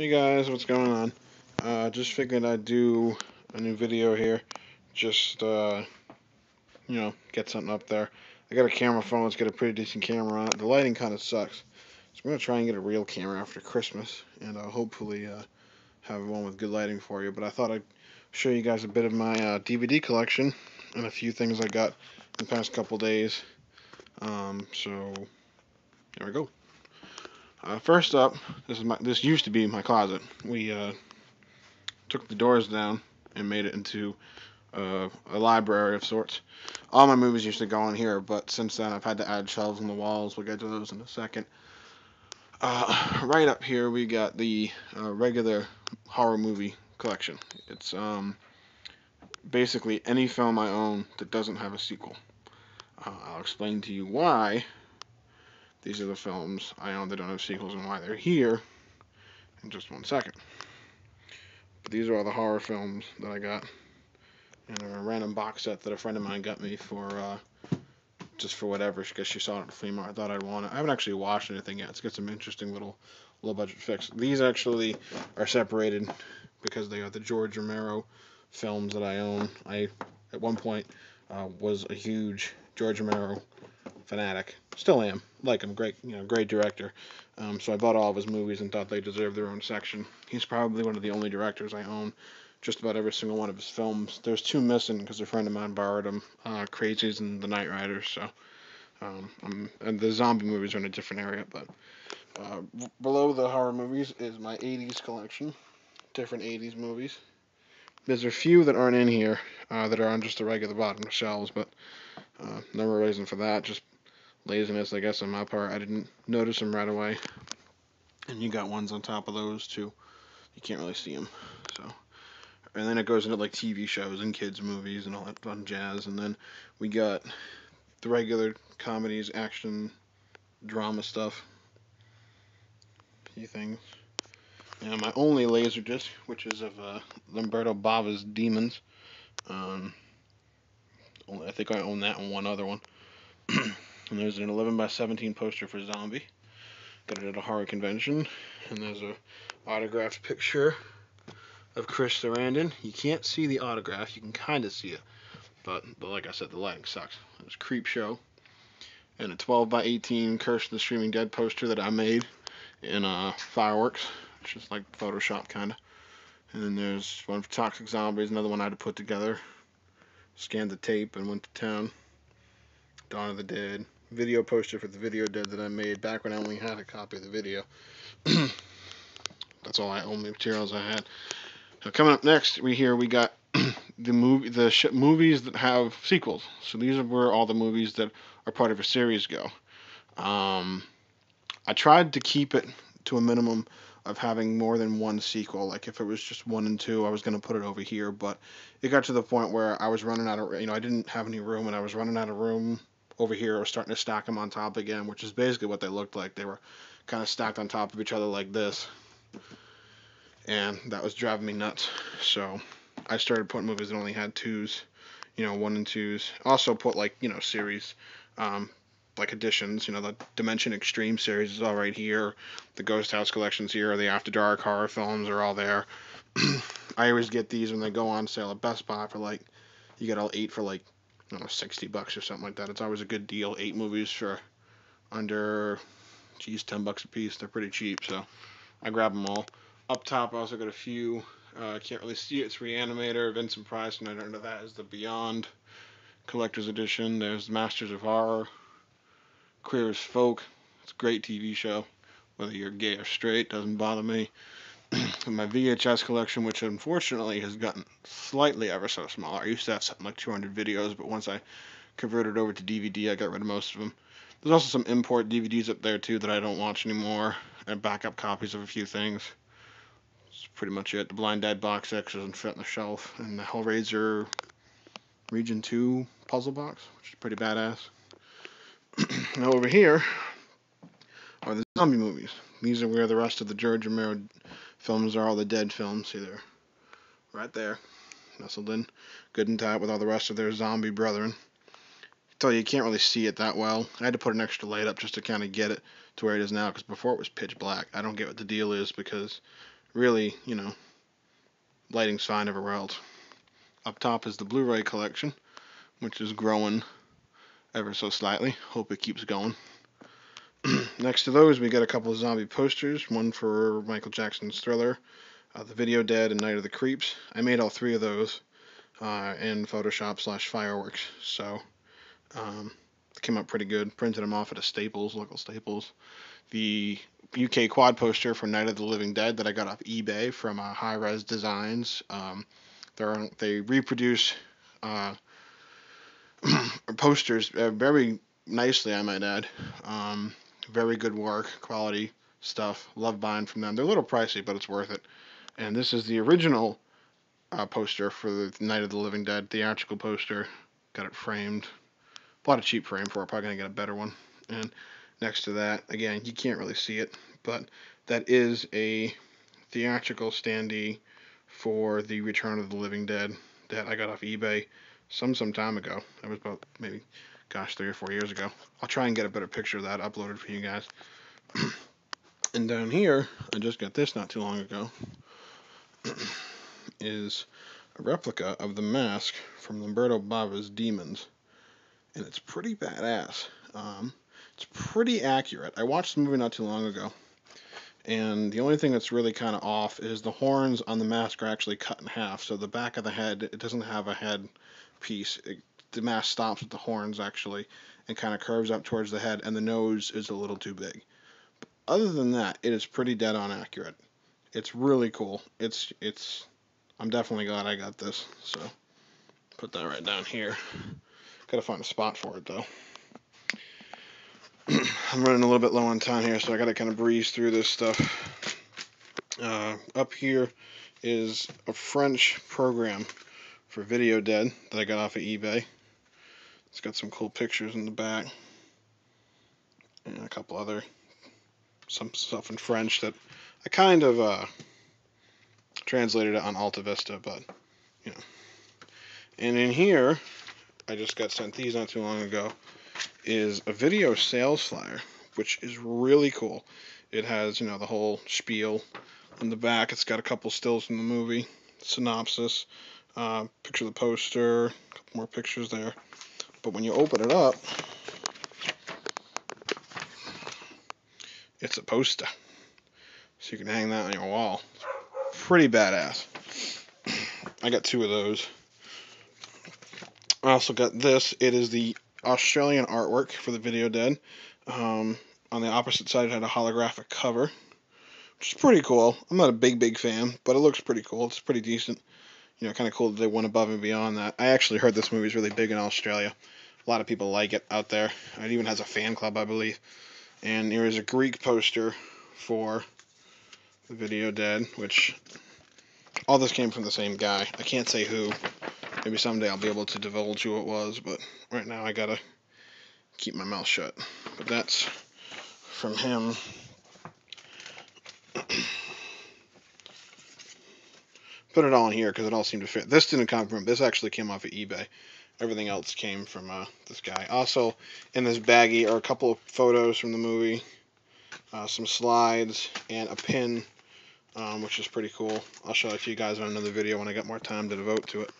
Hey guys, what's going on? Just figured I'd do a new video here. Just, get something up there. I got a camera phone, let's get a pretty decent camera on it. The lighting kind of sucks. So I'm going to try and get a real camera after Christmas, and hopefully have one with good lighting for you. But I thought I'd show you guys a bit of my DVD collection and a few things I got in the past couple days. So, there we go. First up, this used to be my closet. We took the doors down and made it into a library of sorts. All my movies used to go in here, but since then I've had to add shelves on the walls. We'll get to those in a second. Right up here we got the regular horror movie collection. It's basically any film I own that doesn't have a sequel. I'll explain to you why these are the films I own that don't have sequels and why they're here in just one second. But these are all the horror films that I got in a random box set that a friend of mine got me for just for whatever, because she saw it at the flea market. I thought I'd want it. I haven't actually watched anything yet. It's got some interesting little low budget fix. These actually are separated because they are the George Romero films that I own. I at one point was a huge George Romero fanatic. Still am. Like him, great director. So I bought all of his movies and thought they deserved their own section. He's probably one of the only directors I own just about every single one of his films. There's two missing because a friend of mine borrowed them, Crazies and The Night Riders. So, and the zombie movies are in a different area. But below the horror movies is my '80s collection, different '80s movies. There's a few that aren't in here that are on just the regular bottom shelves, but no reason for that. Just laziness, I guess, on my part. I didn't notice them right away. And you got ones on top of those too. You can't really see them. So. And then it goes into like TV shows and kids movies and all that fun jazz. And then we got the regular comedies, action, drama stuff, few things. And my only laser disc, which is of Lamberto Bava's Demons. I think I own that and one other one. And there's an 11 by 17 poster for Zombie. Got it at a horror convention. And there's a autographed picture of Chris Sarandon. You can't see the autograph. You can kind of see it. But like I said, the lighting sucks. There's Creepshow. And a 12 by 18 Curse of the Streaming Dead poster that I made in Fireworks. It's just like Photoshop kind of. And then there's one for Toxic Zombies, another one I had to put together. Scanned the tape and went to town. Dawn of the Dead. Video poster for the Video Dead that I made back when I only had a copy of the video. That's all I own, the materials I had. Now, coming up next, we got movies that have sequels. So these are where all the movies that are part of a series go. I tried to keep it to a minimum of having more than one sequel. Like if it was just 1 and 2, I was going to put it over here. But it got to the point where I was running out of, I didn't have any room, and I was running out of room over here. I was starting to stack them on top again, which is basically what they looked like. They were kind of stacked on top of each other like this. And that was driving me nuts. So I started putting movies that only had 2s, 1 and 2s. Also put series, like editions. The Dimension Extreme series is all right here. The Ghost House collections here. The After Dark horror films are all there. I always get these when they go on sale at Best Buy for you get all 8 for $60 or something like that. It's always a good deal. 8 movies for under, $10 a piece. They're pretty cheap, so I grab them all. Up top, I also got a few. Can't really see it. It's Reanimator, Vincent Price, and under that is the Beyond Collector's Edition. There's Masters of Horror, Queer as Folk. It's a great TV show. Whether you're gay or straight, doesn't bother me. My VHS collection, which unfortunately has gotten slightly ever so small. I used to have something like 200 videos, but once I converted over to DVD, I got rid of most of them. There's also some import DVDs up there, too, that I don't watch anymore, and backup copies of a few things. That's pretty much it. The Blind Dead box set doesn't fit on the shelf, and the Hellraiser Region 2 puzzle box, which is pretty badass. Now over here are the zombie movies. These are where the rest of the George Romero films are, all the dead films. See, they're right there, nestled in, good and tight with all the rest of their zombie brethren. I tell you can't really see it that well. I had to put an extra light up just to kind of get it to where it is now, because before it was pitch black. I don't get what the deal is, because really, lighting's fine everywhere else. Up top is the Blu-ray collection, which is growing ever so slightly. Hope it keeps going. Next to those, we got a couple of zombie posters. One for Michael Jackson's Thriller, The Video Dead, and Night of the Creeps. I made all three of those in Photoshop/Fireworks, so it came out pretty good. Printed them off at a Staples, local Staples. The UK quad poster for Night of the Living Dead that I got off eBay from High Res Designs. They reproduce posters very nicely, I might add. Very good work, quality stuff. Love buying from them. They're a little pricey, but it's worth it. And this is the original poster for the Night of the Living Dead, theatrical poster. Got it framed. Bought a cheap frame for it. Probably gonna get a better one. And next to that, again, you can't really see it, but that is a theatrical standee for the Return of the Living Dead that I got off eBay some time ago. That was about maybe, 3 or 4 years ago. I'll try and get a better picture of that uploaded for you guys. And down here, I just got this not too long ago, is a replica of the mask from Lamberto Bava's Demons. And it's pretty badass. It's pretty accurate. I watched the movie not too long ago, and the only thing that's really kind of off is the horns on the mask are actually cut in half. So the back of the head, it doesn't have a head piece. The mask stops at the horns actually, and kind of curves up towards the head, and the nose is a little too big. But other than that, it is pretty dead on accurate. It's really cool. I'm definitely glad I got this. So put that right down here. Gotta find a spot for it though. I'm running a little bit low on time here, so I gotta kind of breeze through this stuff. Up here is a French program for Video Dead that I got off of eBay. It's got some cool pictures in the back, and a couple other, some stuff in French that I kind of translated it on Alta Vista, but, And in here, I just got sent these not too long ago, is a video sales flyer, which is really cool. It has, the whole spiel on the back. It's got a couple stills from the movie, synopsis, picture of the poster, a couple more pictures there. But when you open it up, it's a poster. So you can hang that on your wall. Pretty badass. I got 2 of those. I also got this. It is the Australian artwork for the Video Dead. On the opposite side, it had a holographic cover, which is pretty cool. I'm not a big fan, but it looks pretty cool. It's pretty decent. Kind of cool that they went above and beyond that. I actually heard this movie is really big in Australia. A lot of people like it out there. It even has a fan club, I believe. And there is a Greek poster for the Video Dead, which all this came from the same guy. I can't say who. Maybe someday I'll be able to divulge who it was, but right now I gotta keep my mouth shut. But that's from him. Put it all in here because it all seemed to fit. This didn't come from him. This actually came off of eBay. Everything else came from this guy. Also, in this baggie are a couple of photos from the movie, some slides, and a pin, which is pretty cool. I'll show it to you guys on another video when I got more time to devote to it.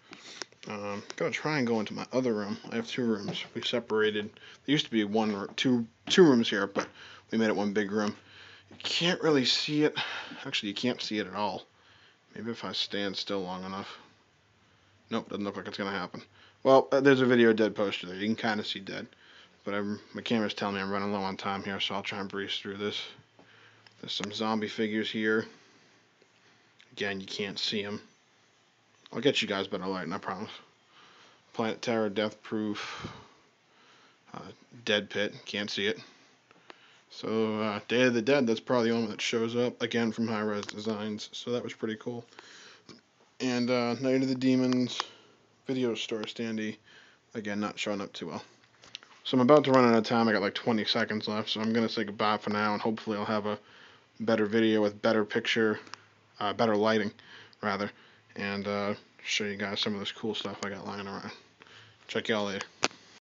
I'm gonna try and go into my other room. I have 2 rooms. We separated. There used to be two rooms here, but we made it one big room. You can't really see it. Actually, you can't see it at all. Maybe if I stand still long enough. Nope, doesn't look like it's gonna happen. Well, there's a Video Dead poster there. You can kind of see Dead, but my camera's telling me I'm running low on time here, so I'll try and breeze through this. There's some zombie figures here. Again, you can't see them. I'll get you guys better lighting, I promise. Planet Terror, Death Proof, Dead Pit, can't see it. So, Day of the Dead, that's probably the only one that shows up, again from High Res Designs, so that was pretty cool. And Night of the Demons, video store standee, again, not showing up too well. So I'm about to run out of time, I got like 20 seconds left, so I'm going to say goodbye for now, and hopefully I'll have a better video with better picture, better lighting, rather, and show you guys some of this cool stuff I got lying around. Check y'all later.